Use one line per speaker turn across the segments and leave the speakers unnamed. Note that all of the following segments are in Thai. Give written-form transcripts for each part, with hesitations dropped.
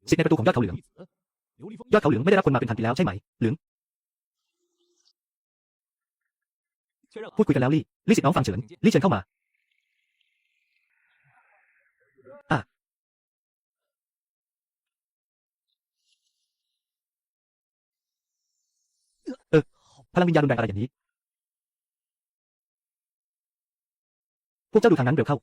สิทธิ์ในประตูของยอดเขาเหลืองยอดเขาเหลืองไม่ได้รับคนมาเป็นพันปีแล้วใช่ไหมเหลืองพูดคุยกันแล้วลี่สิทธิ์น้องฟังเฉินลี่เชิญเข้ามาพลังวิญญาณรุนแรงอะไรอย่างนี้พวกเจ้าดูทางนั้นเร็วเข้า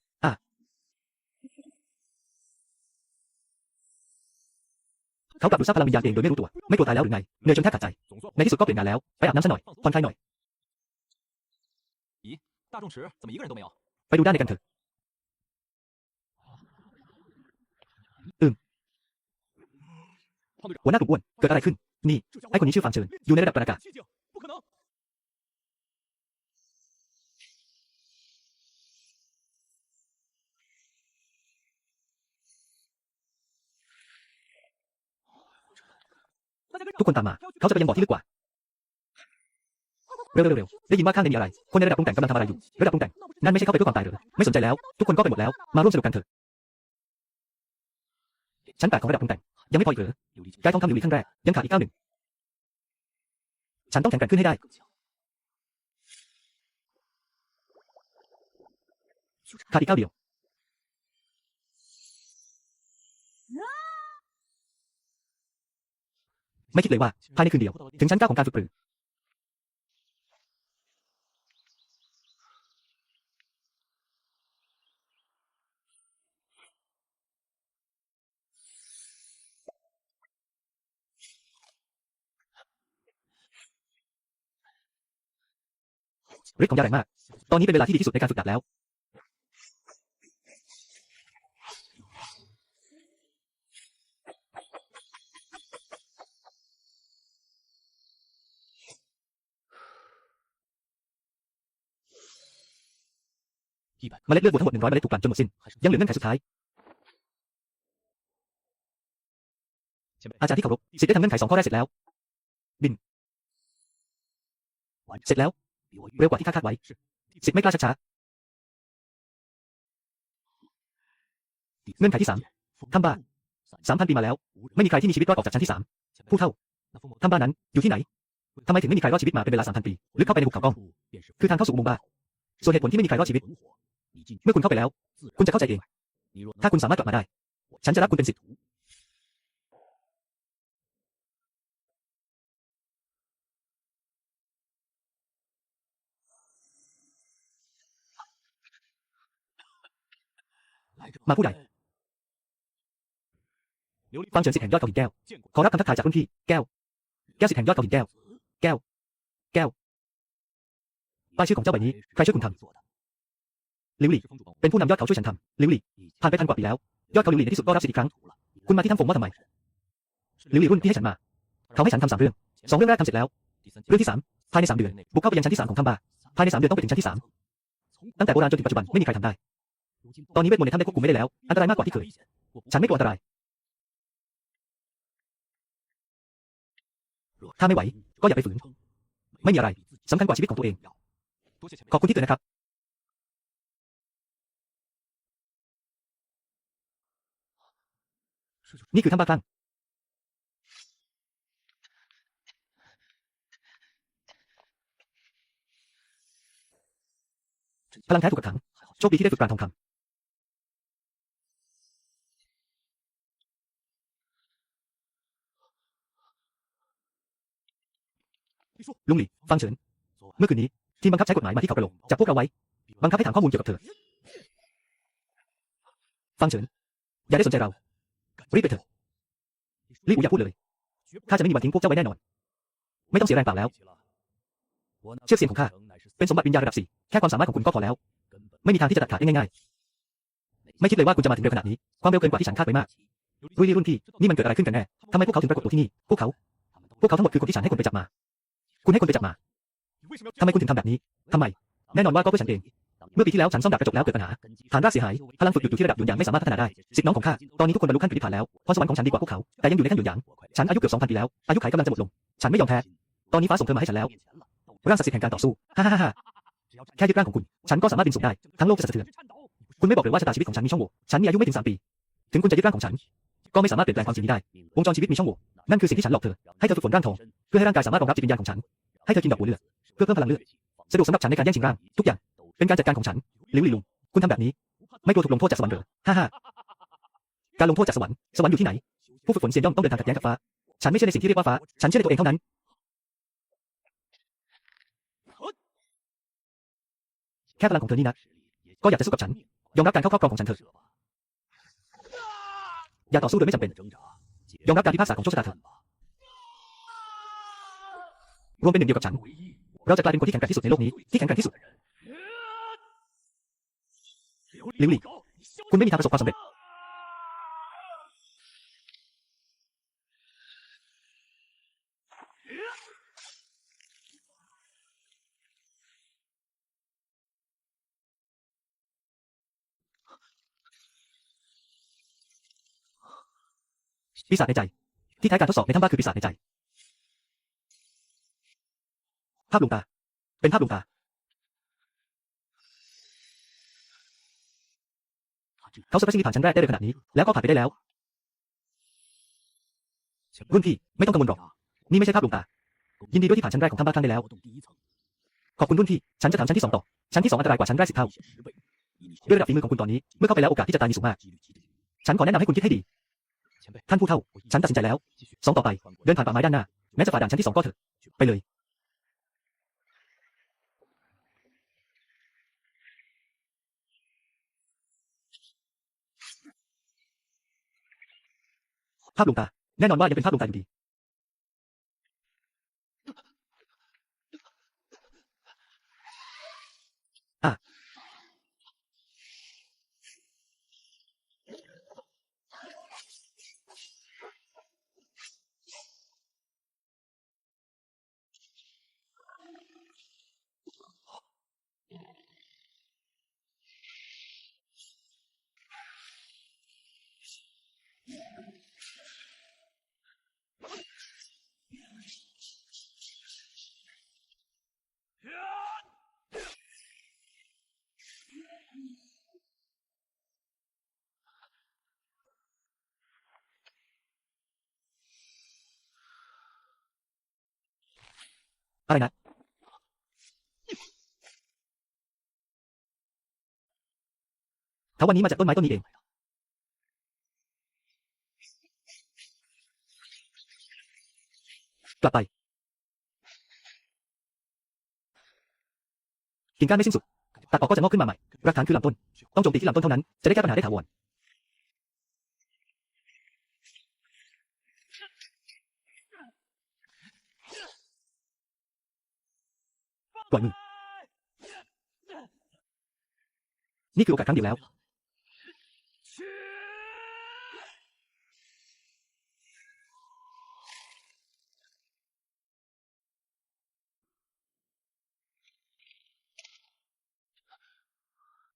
เขากลับดูดซับพลังวิญญาณเองโดยไม่รู้ตัวไม่กลัวตายแล้วหรือไงเหนื่อยจนแทบขาดใจในที่สุดก็เปลี่ยนงานแล้วไปอาบน้ำซะหน่อยผ่อนคลายหน่อยไปดูด้านในกันเถอะหัวหน้ากลุ่มอ้วนเกิดอะไรขึ้นนี่ไอ้คนนี้ชื่อฟางเฉินอยู่ในระดับประกาศทุกคนตามมาเขาจะไปยังบ่อที่ลึกกว่าเร็วได้ยินว่าข้างในมีอะไรคนในระดับปรุงแต่งกำลังทำอะไรอยู่ระดับปรุงแต่งนั่นไม่ใช่เข้าไปเพื่อความตายหรือไม่สนใจแล้วทุกคนก็ไปหมดแล้วมาร่วมสนุกกันเถอะชั้น8ของระดับปรุงแต่งยังไม่พออีกเหรอกายทองคำหลิวหลีขั้นแรกยังขาดอีก91ฉันต้องแข็งแกร่งขึ้นให้ได้ขาดอีก9เดียวไม่คิดเลยว่าภายในคืนเดียวถึงชั้น9ของการฝึกปรือฤทธิ์ของยาแรงมากตอนนี้เป็นเวลาที่ดีที่สุดในการฝึกดาบแล้วเมล็ดเลือดวัวทั้งหมด100เมล็ดถูกกลั่นจนหมดสิ้นยังเหลือเงื่อนไขสุดท้ายอาจารย์ที่เคารพสิทธิ์ได้ทำเงื่อนไข2ข้อแรกเสร็จแล้วบินเสร็จแล้วเร็วกว่าที่คาดไว้สิทธิ์ไม่กล้าช้าเงื่อนไขที่3ถ้ำบ้า 3,000 ปีมาแล้วไม่มีใครที่มีชีวิตรอดออกจากชั้นที่3ผู้เท่าถ้ำบ้านั้นอยู่ที่ไหนทำไมถึงไม่มีใครรอดชีวิตมาเป็นเวลา 3,000 ปีลึกเข้าไปในหุบเขาก้องคือทางเข้าสู่อุโมงค์บ้าส่วนเหตุผลที่ไม่มีใครรอดชีวิตเมื่อคุณเข้าไปแล้วคุณจะเข้าใจเองถ้าคุณสามารถกลับมาได้ฉันจะรับคุณเป็นศิษย์มาผู้ใดฟังเฉินศิษย์แห่งยอดเขาหินแก้วขอรับคำทักทายจากรุ่นพี่แก้วศิษย์แห่งยอดเขาหินแก้วป้ายชื่อของเจ้าใบนี้ใครช่วยคุณทำลิวหลี่เป็นผู้นำยอดเขาช่วยฉันทำลิวหลี่ผ่านไป1,000 กว่าปีแล้วยอดเขาลิวหลี่ในที่สุดก็รับสิทธิ์อีกครั้งคุณมาที่ถ้ำฟงว่าทำไมลิวหลี่รุ่นพี่ให้ฉันมาเขาให้ฉันทำ3 เรื่อง2 เรื่องแรกทำเสร็จแล้วเรื่องที่3ภายใน3 เดือนบุกเข้าไปยังชั้นที่3ของถ้ำบ้าภายใน3 เดือนต้องไปถึงชั้นที่3ตั้งแต่โบราณจนถึงปัจจุบันไม่มีใครทำได้ตอนนี้เวทมนต์ในถ้ำได้ควบคุมไม่ได้แล้วอันตรายมากกว่าที่เคยฉันไม่กลัวอันตรายถ้าไม่ไหวก็อย่าไปฝืนไม่มีอะไรสำคัญกว่าชีวิตของตัวเองขอบคุณที่เตือนนะครับนี่คือถ้ำบ้าคลั่งพลังแท้ถูกกักขังโชคดีที่ได้ฝึกปราณทองคำลุงหลี่ฟังเฉินเมื่อคืนนี้ทีมบังคับใช้กฎหมายมาที่เขากระโหลกจับพวกเราไว้บังคับให้ถามข้อมูลเกี่ยวกับเธอฟังเฉินอย่าได้สนใจเรารีบไปเถอะรีบอย่าพูดเลยข้าจะไม่มีวันทิ้งพวกเจ้าไว้แน่นอนไม่ต้องเสียแรงเปล่าแล้วเชือกเสียงของข้าเป็นสมบัติวิญญาณระดับ4แค่ความสามารถของคุณก็พอแล้วไม่มีทางที่จะตัดขาดได้ง่ายๆไม่คิดเลยว่าคุณจะมาถึงเร็วขนาดนี้ความเร็วเกินกว่าที่ฉันคาดไว้มากรุ่นพี่นี่มันเกิดอะไรขึ้นกันแน่ทำไมพวกเขาถึงปรากฏตัวที่นี่พวกเขาทั้งหมดคือคนที่ฉันให้คนไปจับมาคุณให้คนไปจับมาทำไมคุณถึงทำแบบนี้ทำไมแน่นอนว่าก็เพื่อฉันเองเมื่อปีที่แล้วฉันซ่อมดาบกระจกแล้วเกิดปัญหาฐานรากเสียหายพลังฝึกหยุดอยู่ที่ระดับหยุนหยางไม่สามารถพัฒนาได้ศิษย์น้องของข้าตอนนี้ทุกคนบรรลุขั้นปรินิพพานแล้วพรสวรรค์ของฉันดีกว่าพวกเขาแต่ยังอยู่ในขั้นหยุนหยางฉันอายุเกือบ 2,000 ปีแล้วอายุไขกำลังจะหมดลงฉันไม่ยอมแพ้ตอนนี้ฟ้าส่งเธอมาให้ฉันแล้วร่างศักดิ์สิทธิ์แห่งการต่อสู้ฮ่าแค่ยึดร่างของคุณฉันก็สามารถบินสูงได้ทั้งโลกจะสะเทือนคุณไม่บอกเลยว่าชะตาชีวิตของฉันมีช่องโหว่ฉันมีอายุไม่ถึง3 ปีถึงคุณจะยึดร่างของฉัน ก็ไม่สามารถเปลี่ยนแปลงความจริงนี้ได้วงจรชีวิตมีช่องโหว่นั่นคือสิ่งที่ฉันหลอกเธอให้เธอฝึกฝนร่างทองเพื่อให้ร่างกายสามารถรองรับจิตวิญญาณของฉันให้เธอกินดอกบัวเลือดเพื่อเพิ่มพลังเลือดสะดวกสำหรับฉันในการแย่งชิงร่างทุกอย่างเป็นการจัดการของฉันหลิวหลี่ลุงคุณทำแบบนี้ไม่กลัวถูกลงโทษจากสวรรค์เหรอฮ่าฮ่าการลงโทษจากสวรรค์อยู่ที่ไหนผู้ฝึกฝนเซียนย่อมต้องเดินทางขัดแย้งกับฟ้าฉันไม่เชื่อในสิ่งที่เรียกว่าฟ้าฉันเชื่อในตัวเองเท่านั้นแค่พลังของเธอนี่นะก็อยากจะสู้กับฉันยอมรับการเข้าครอบครองของฉันเถอะอย่าต่อสู้โดยไม่จำเป็นยอมรับการพิพากษาของโชคชะตาเถอะรวมเป็นหนึ่งเดียวกับฉันเราจะกลายเป็นคนที่แข็งแกร่งที่สุดในโลกนี้ที่แข็งแกร่งที่สุดหลิวหลี่คุณไม่มีทางประสบความสำเร็จปีศาจในใจที่แท้การทดสอบในถ้ำบ้าคือปีศาจในใจภาพลวงตาเป็นภาพลวงตาเขาสเปซซิ่งผ่านชั้นแรกได้เลยขนาดนี้แล้วก็ผ่านไปได้แล้วรุ่นพี่ไม่ต้องกังวลหรอกนี่ไม่ใช่ภาพลวงตายินดีด้วยที่ผ่านชั้นแรกของถ้ำบ้าครั้งได้แล้วขอบคุณรุ่นพี่ฉันจะถามชั้นที่2ต่อชั้นที่2อันตรายกว่าชั้นแรก10 เท่าด้วยระดับฝีมือของคุณตอนนี้เมื่อเข้าไปแล้วโอกาสที่จะตายมีสูงมากฉันขอแนะนำให้คุณคิดให้ดีท่านผู้เฒ่าฉันตัดสินใจแล้ว2ต่อไปเดินผ่านป่าไม้ด้านหน้าแม้จะฝ่าด่านชั้นที่2ก็เถอะไปเลยภาพลวงตาแน่นอนว่ายังเป็นภาพลวงตาอยู่ดีอ่ะอะไรนะเถาวันนี้มาจากต้นไม้ต้นนี้เองกลับไปกิ่งก้านไม่สิ้นสุดตัดออกก็จะงอกขึ้นมาใหม่รากฐานคือลำต้นต้องโจมตีที่ลำต้นเท่านั้นจะได้แก้ปัญหาได้ถาวรปล่อยมือนี่คือโอกาสครั้งเดียวแล้ว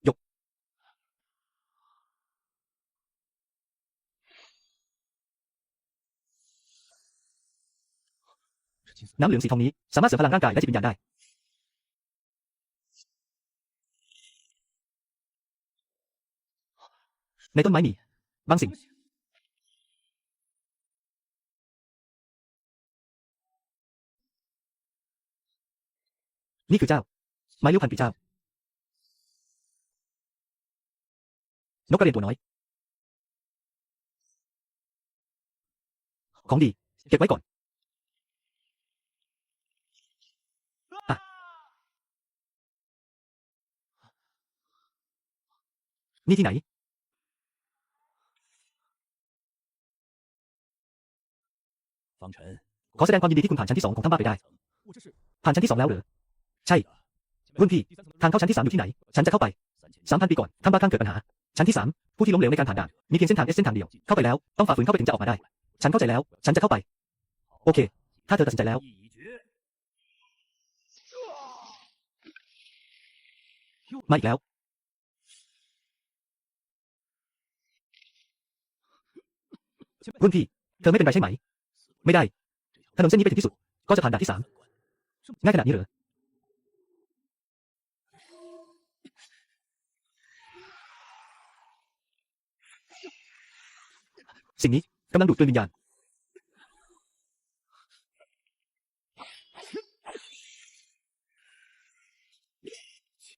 ยกน้ำเหลืองสีทองนี้สามารถเสริมพลังร่างกายและจิตวิญญาณได้ในต้นไม้มีบางสิ่งนี่คือเจ้าไม้ลิ้วพันปีเจ้านกกระเรียนตัวน้อยของดีเก็บไว้ก่อนอ่ะนี่ที่ไหนขอแสดงความยินดีที่คุณผ่านชั้นที่2ของถ้ำบ้าไปได้ผ่านชั้นที่2แล้วเหรอใช่รุ่นพี่ทางเข้าชั้นที่3อยู่ที่ไหนฉันจะเข้าไป3,000 ปีก่อนถ้ำบ้าคลั่งเกิดปัญหาชั้นที่3ผู้ที่ล้มเหลวในการผ่านด่านมีเพียงเส้นทางเส้นทางเดียวเข้าไปแล้วต้องฝ่าฝืนเข้าไปถึงจะออกมาได้ฉันเข้าใจแล้วฉันจะเข้าไปโอเคถ้าเธอตัดสินใจแล้วมาอีกแล้วรุ่นพี่เธอไม่เป็นไรใช่ไหมไม่ได้ถนนเส้นนี้ไปถึงที่สุดก็จะผ่านด่านที่3ง่ายขนาดนี้เหรอ สิ่งนี้กำลังดูดกลืนวิญญาณ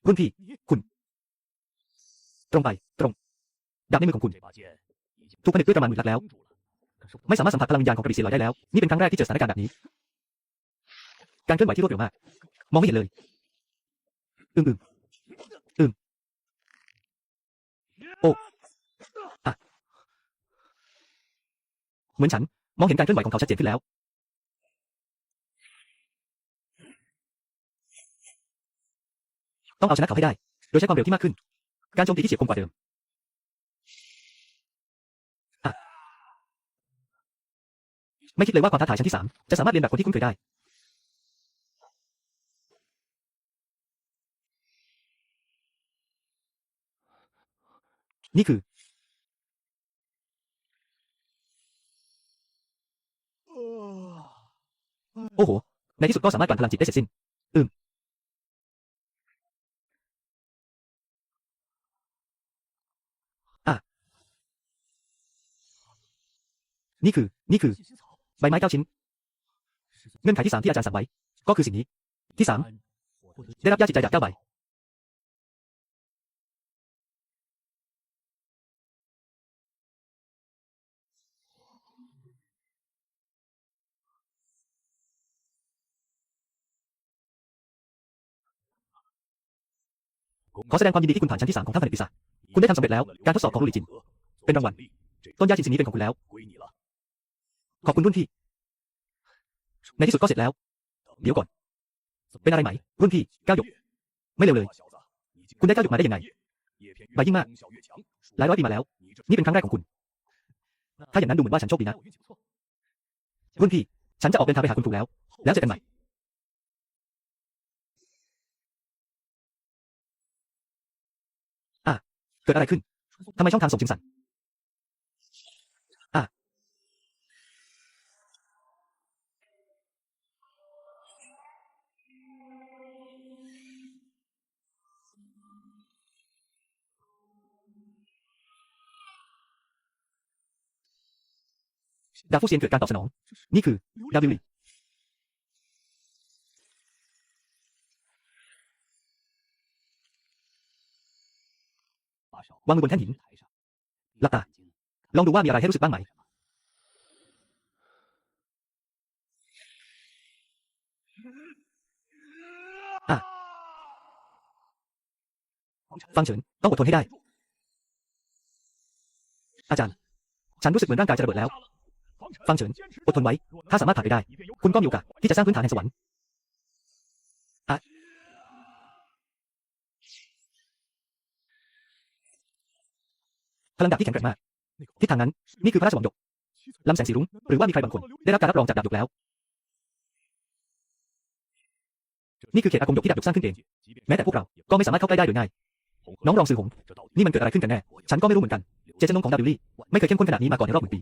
รุ่นพี่คุณตรงไปตรงดาบในมือของคุณถูกผนึกด้วยประมาณ10,000 นัดแล้วไม่สามารถสัมผัสพลังวิญญาณของกระบี่เสียลอยได้แล้วนี่เป็นครั้งแรกที่เจอสถานการณ์แบบนี้การเคลื่อนไหวที่รวดเร็วมากมองไม่เห็นเลยโอ้อะเหมือนฉันมองเห็นการเคลื่อนไหวของเขาชัดเจนขึ้นแล้วต้องเอาชนะเขาให้ได้โดยใช้ความเร็วที่มากขึ้นการโจมตีที่เฉียบคมกว่าเดิมอะไม่คิดเลยว่าความท้าทายชั้นที่3จะสามารถเรียนแบบคนที่คุ้นเคยได้นี่คือโอ้โหในที่สุดก็สามารถกลั่นพลังจิตได้เสร็จสิ้นอ่ะนี่คือใบไม้9 ชิ้นเงื่อนไขที่3ที่อาจารย์สั่งไว้ก็คือสิ่งนี้ที่3ได้รับยาจิตใจดาบ9 ใบขอแสดงความยินดีที่คุณผ่านชั้นที่3ของถ้ำผนึกปีศาจคุณได้ทำสำเร็จแล้วการทดสอบของลูลิจินเป็นรางวัลต้นยาจินสิ่งนี้เป็นของคุณแล้วขอบคุณรุ่นพี่ในที่สุดก็เสร็จแล้วเดี๋ยวก่อนเป็นอะไรไหมรุ่นพี่9 หยกไม่เร็วเลยคุณได้9 หยกมาได้ยังไงใบยิ่งมากหลายร้อยปีมาแล้วนี่เป็นครั้งแรกของคุณถ้าอย่างนั้นดูเหมือนว่าฉันโชคดีนะรุ่นพี่ฉันจะออกเดินทางไปหาคุณครูแล้วเจอกันใหม่อ่ะเกิดอะไรขึ้นทำไมช่องทางส่งจึงสั่นอ่ะดาวฟูเซียนเกิดการตอบสนองนี่คือดาววิลลี่วางมือบนแท่นหินหลับตาลองดูว่ามีอะไรให้รู้สึกบ้างไหมอ่ะฟังเฉินต้องอดทนให้ได้อาจารย์ฉันรู้สึกเหมือนร่างกายจะระเบิดแล้วฟังเฉินอดทนไว้ถ้าสามารถผ่านไปได้คุณก็มีโอกาสที่จะสร้างพื้นฐานแห่งสวรรค์อ่ะพลังดาบที่แข็งแกร่งมากทิศทางนั้นนี่คือพระราชวังหยกลำแสงสีรุ้งหรือว่ามีใครบางคนได้รับการรับรองจากดาบหยกแล้วนี่คือเขตอากงหยกที่ดาบหยกสร้างขึ้นเองแม้แต่พวกเราก็ไม่สามารถเข้าใกล้ได้โดยง่ายน้องรองซือหงนี่มันเกิดอะไรขึ้นกันแน่ฉันก็ไม่รู้เหมือนกันเจตจำนงของดาวิลลี่ไม่เคยเข้มข้นขนาดนี้มาก่อนในรอบ10,000 ปี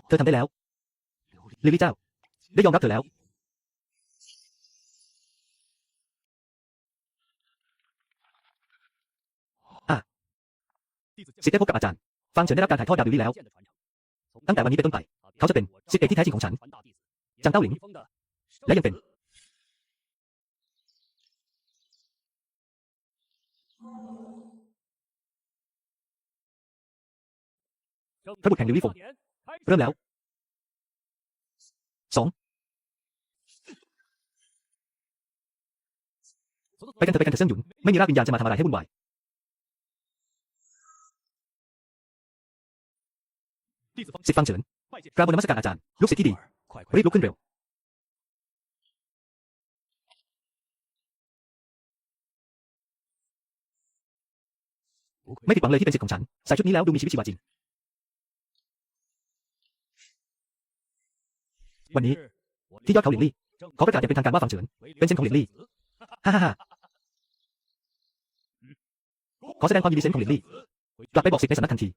เธอทำได้แล้วลิลลี่เจ้าได้ยอมรับเธอแล้วอ่ะศิษย์ได้พบกับอาจารย์ฟังเฉินได้รับการถ่ายทอดดาวิลลี่แล้วตั้งแต่วันนี้เป็นต้นไปเขาจะเป็นศิษย์เอกที่แท้จริงของฉันจังเต้าหลิงและยังเป็นพระบุตรแห่งลิลลี่ฟงเริ่มแล้ว2ไปกันเถอะเซิ่งหยุนไม่มีรากวิญญาณจะมาทำอะไรให้วุ่นวายศิษย์ฟังเฉินกราบนมัสการอาจารย์ลูกศิษย์ที่ดีรีบลุกขึ้นเร็วไม่ผิดหวังเลยที่เป็นศิษย์ของฉันใส่ชุดนี้แล้วดูมีชีวิตชีวาจริงวันนี้ที่ยอดเขาหลินลี่ขอประกาศอย่างเป็นทางการว่าฟังเฉินเป็นเซนของหลินลี่ฮ่าฮ่าฮ่าขอแสดงความยินดีเซนของหลินลี่กลับไปบอกศิษย์ในสำนักทันที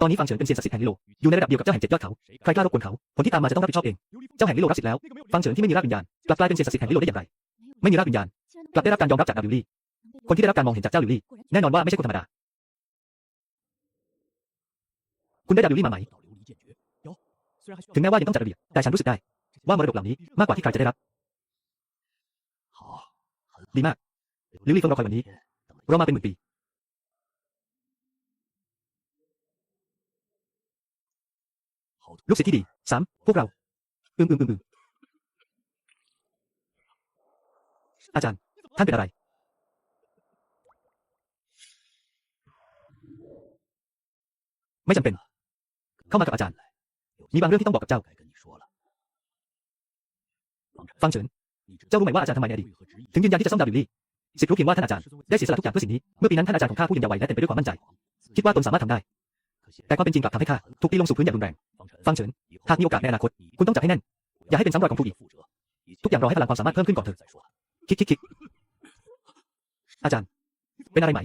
ตอนนี้ฟังเฉินเป็นเซียนศักดิ์สิทธิ์แห่งลิโลอยู่ในระดับเดียวกับเจ้าแห่ง7 ยอดเขาใครกล้ารบกวนเขาผลที่ตามมาจะต้องรับผิดชอบเองเจ้าแห่งลิโลรับสิทธิ์แล้วฟังเฉินที่ไม่มีรากวิญญาณกลับกลายเป็นเซียนศักดิ์สิทธิ์แห่งลิโลได้อย่างไรไม่มีรากวิญญาณกลับได้รับการยอมรับจากดาวลิลลี่คนที่ได้รับการมองเห็นจากเจ้าลิลลี่แน่นอนว่าไม่ใช่คนธรรมดา คุณได้รับลิลลี่มาไหมถึงแม้ว่ายังต้องจัดระเบียบแต่ฉันรู้สึกได้ว่ามรดกเหล่านี้มากกว่าที่ใครจะได้รับดีมากลิลลี่เฟิงรอคอยวันนี้เรามาเป็นหมื่นปีลูกศิษย์ที่ดีพวกเราอาจารย์ท่านเป็นอะไรไม่จำเป็นเข้ามากับอาจารย์มีบางเรื่องที่ต้องบอกกับเจ้าฟังเฉินเจ้ารู้ไหมว่าอาจารย์ทำไมในอดีตถึงยืนยันที่จะซ่อมดาวลิลลี่สิทธิ์รู้เพียงว่าท่านอาจารย์ได้เสียสละทุกอย่างเพื่อสิ่งนี้เมื่อปีนั้นท่านอาจารย์ของข้าผู้ยังเยาว์วัยและเต็มไปด้วยความมั่นใจคิดว่าตนสามารถทำได้แต่ความเป็นจริงกลับทำให้ข้าถูกตีลงสู่พื้นอย่างรุนแรงฟังเฉินหากมีโอกาสในอนาคตคุณต้องจับให้แน่นอย่าให้เป็นซ้ำรอยของผู้อีกทุกอย่างรอให้พลังความสามารถเพิ่มขึ้นก่อนเถอะคิดอาจารย์เป็นอะไรไหม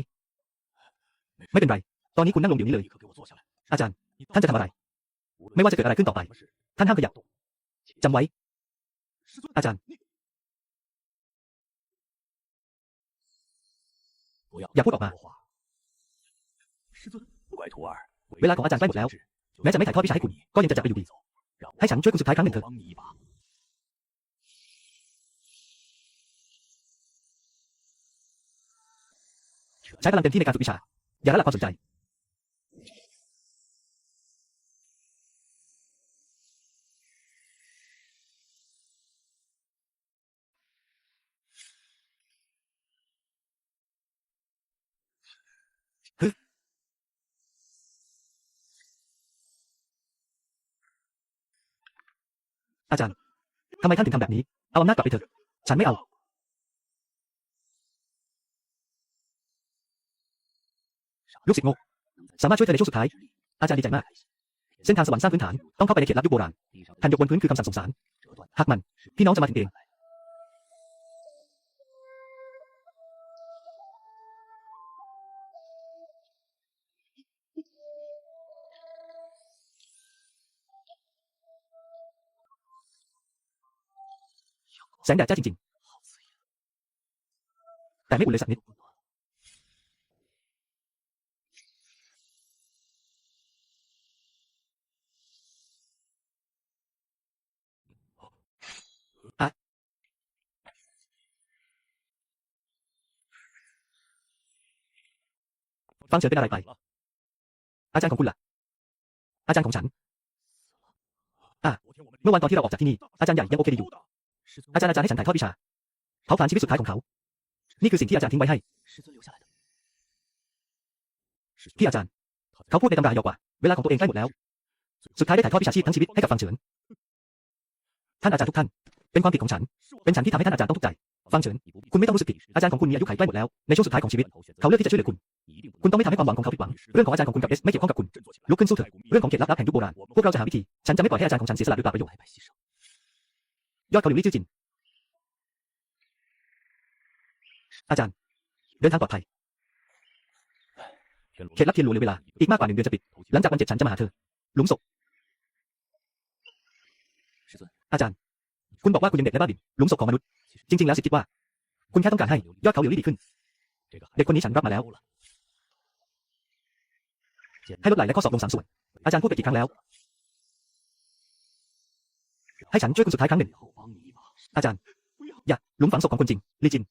ไม่เป็นไรตอนนี้คุณนั่งลงเดี๋ยวนี้เลยอาจารย์ท่านจะทำอะไรไม่ว่าจะเกิดอะไรขึ้นต่อไปท่านห้ามขยับจำไว้อาจารย์อย่าพูดออกมาเวลาของอาจารย์ใกล้หมดแล้วแม้จะไม่ถ่ายทอดวิชาให้คุณก็ยังจะจับไปอยู่ดีให้ฉันช่วยคุณสุดท้ายครั้งหนึ่งเถอะใช้พลังเต็มที่ในการฝึกวิชาอย่าละความสนใจอาจารย์ทำไมท่านถึงทำแบบนี้เอาอำนาจกลับไปเถอะฉันไม่เอาลูกศิษย์โง่สามารถช่วยเธอในช่วงสุดท้ายอาจารย์ดีใจมากเส้นทางสวรรค์สร้างพื้นฐานต้องเข้าไปในเขตลับยุคโบราณแผ่นหยกบนพื้นคือคำสั่งสงสารหากมันพี่น้องจะมาถึงเองแสงแดดจ้าจริงๆแต่ไม่อุ่นเลยสักนิดฟังเฉินเป็นอะไรไปอาจารย์ของคุณล่ะอาจารย์ของฉันเมื่อวันตอนที่เราออกจากที่นี่อาจารย์ใหญ่ยังโอเคดีอยู่อาจารย์ให้ฉันถ่ายทอดวิชาเผาผลาญชีวิตสุดท้ายของเขานี่คือสิ่งที่อาจารย์ทิ้งไว้ให้ที่อาจารย์เขาพูดในตำรายาวกว่าเวลาของตัวเองใกล้หมดแล้วสุดท้ายได้ถ่ายทอดวิชาชีพทั้งชีวิตให้กับฟังเฉินท่านอาจารย์ทุกท่านเป็นความผิดของฉันเป็นฉันที่ทำให้ท่านอาจารย์ต้องทุกข์ใจฟังเฉินคุณไม่ต้องรู้สึกผิดอาจารย์ของคุณมีอายุขัยใกล้หมดแล้วในช่วงสุดท้ายของชีวิตเขาเลือกที่จะช่วยเหลือคุณต้องไม่ทำให้ความหวังของเขาผิดหวังเรื่องของอาจารย์ของคุณกับเอสไม่เกี่ยวข้องกับคุณลุกขึ้นสู้เถอะเรื่องของเขตลับแห่งยุคโบราณพวกเราจะหาวิธีฉันจะไม่ปล่อยให้อาจารย์ของฉันเสียสละโดยเปล่าประโยชน์ยอดเขาหลิวลี่ชื่อจินอาจารย์เดินทางปลอดภัยเขตลับเทียนหลวงเหลือเวลาอีกมากกว่า1 เดือนจะปิดหลังจากวัน7ฉันจะมาหาเธอหลุมศพอาจารย์คุณบอกว่าคุณยังเด็กและบ้าบิ่นหลุมศพของมนุษย์จริงๆแล้วสิคิดว่าคุณแค่ต้องการให้ยอดเขาหลิวลี่ดีขึ้นเด็กคนนี้ฉันรับมาแล้วให้ลดไหล่และข้อศอกลง3 ส่วนอาจารย์พูดไปกี่ครั้งแล้วให้ฉันช่วยคุณสุดท้ายครั้งหนึ่งอาจารย์อย่าหลุมฝังศพของคนจริงลีจิน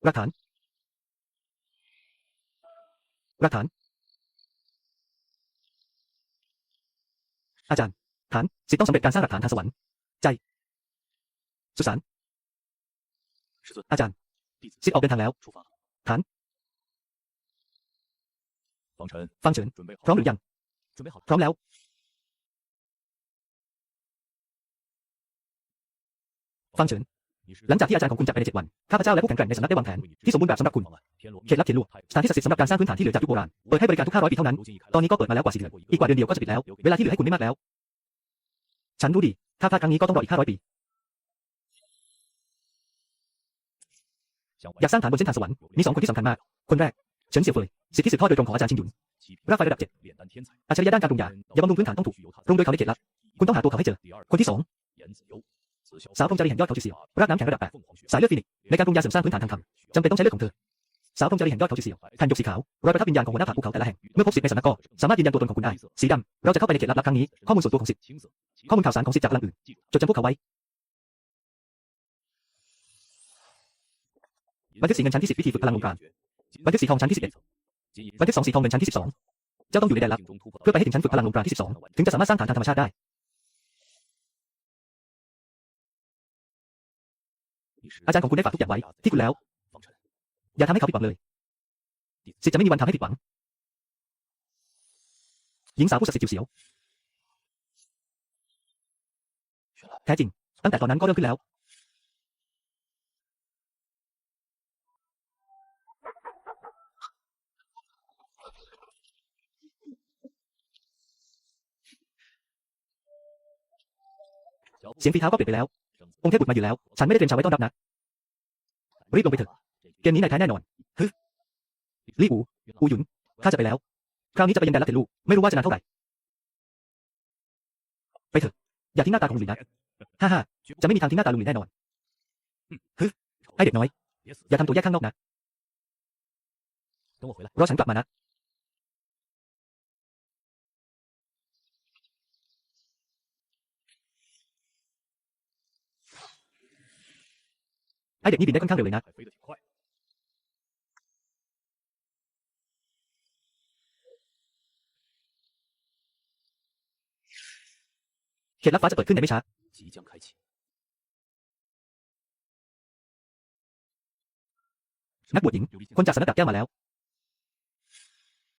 หลักฐานอาจารย์ฐานสิทธิ์ต้องสำเร็จการสร้างหลักฐานทางสวรรค์ใจสุสานอาจารย์สิทธิ์ออกเดินทางแล้วฐานฟังเฉินพร้อมหรือยังพร้อมแล้วฟังเฉินหลังจากที่อาจารย์ของคุณจากไปใน7 วันข้าพเจ้าและผู้แข็งแกร่งในสำนักได้วางแผนที่สมบูรณ์แบบสำหรับคุณเขตลับเทียนลู่สถานที่ศักดิ์สิทธิ์สำหรับการสร้างพื้นฐานที่เหลือจากยุคโบราณเปิดให้บริการทุก500 ปีเท่านั้นตอนนี้ก็เปิดมาแล้วกว่า4 เดือนอีกกว่าเดือนเดียวก็จะปิดแล้วเวลาที่เหลือให้คุณไม่มากแล้วฉันรู้ดีถ้าพลาดครั้งนี้ก็ต้องรออีก500 ปีอยากสร้างฐานบนเส้นทางสวรรค์มี2 คนที่สำคัญมากคนแรกเฉินเสี่ยวเฟยสิทธิสืบทอดโดยตรงของอาจารย์ชิงหยุนรากไฟระดับ7อัจฉริยะด้านการปรุงยาอย่าบำรุงพื้นฐานต้องถูกปรุงโดยเขาในเขตลับคุณต้องหาตัวเขาให้เจอคนที่2สาวพรหมจารีแห่งยอดเขาจีเซียวรากน้ำแข็งระดับ8สายเลือดฟีนิกซ์ในการปรุงยาเสริมสร้างพื้นฐานทางธรรมจำเป็นต้องใช้เลือดของเธอ สาวพรหมจารีแห่งยอดเขาชื่อเสี่ยวแผ่นหยกสีขาวรอยประทับวิญญาณของหัวหน้าผาภูเขาแต่ละแห่งเมื่อพบสิทธิ์ในสำนักก็สามารถยืนยันตัวตนของคุณได้สีดำเราจะเข้าไปในเขตลับๆครั้งนี้ข้อมูลส่วนตัวของสิทธิ์ข้อมูลข่าวสารของสิทธิ์จากพลังอื่นจดจำพวกเขาไว้บันทึกสีเงินชั้นที่10วิธีฝึกพลังวงการบันทึกสีทองชั้นที่11บันทึก2สีทองเงินชั้นที่12เจ้าต้องอยู่ในแดนลับเพื่อไปให้ถึงชั้นฝึกพลังวงการที่12ถึงจะสามารถสร้างฐานทางธรรมชาติได้อาจารย์ของคุณได้ฝากทุกอย่างไว้ที่คุณแล้วอย่าทำให้เขาผิดหวังเลยสิทธิ์จะไม่มีวันทำให้ผิดหวังหญิงสาวผู้ศักดิ์สิทธิ์จิ๋วเสียวแท้จริงตั้งแต่ตอนนั้นก็เริ่มขึ้นแล้วเสียงฝีเท้าก็เปลี่ยนไปแล้วองค์เทพบุตรมาอยู่แล้วฉันไม่ได้เตรียมชาไว้ต้อนรับนะรีบลงไปเถอะเกมนี้นายแท้แน่นอนฮึลี่อูหยุนข้าจะไปแล้วคราวนี้จะไปยังแดนลับเทลูไม่รู้ว่าจะนานเท่าไหร่ไปเถอะอย่าทิ้งหน้าตาของหลุยนะฮ่าฮ่าจะไม่มีทางทิ้งหน้าตาลุงหลุยแน่นอนฮึไอเด็กน้อยอย่าทำตัวแยกข้างนอกนะรอฉันกลับมานะไอเด็กนี่บินได้ค่อนข้างเร็วเลยนะเขตลับฟ้าจะเปิดขึ้นในไม่ช้านักบวชหญิงคนจากสำนักดาบแก้วมาแล้ว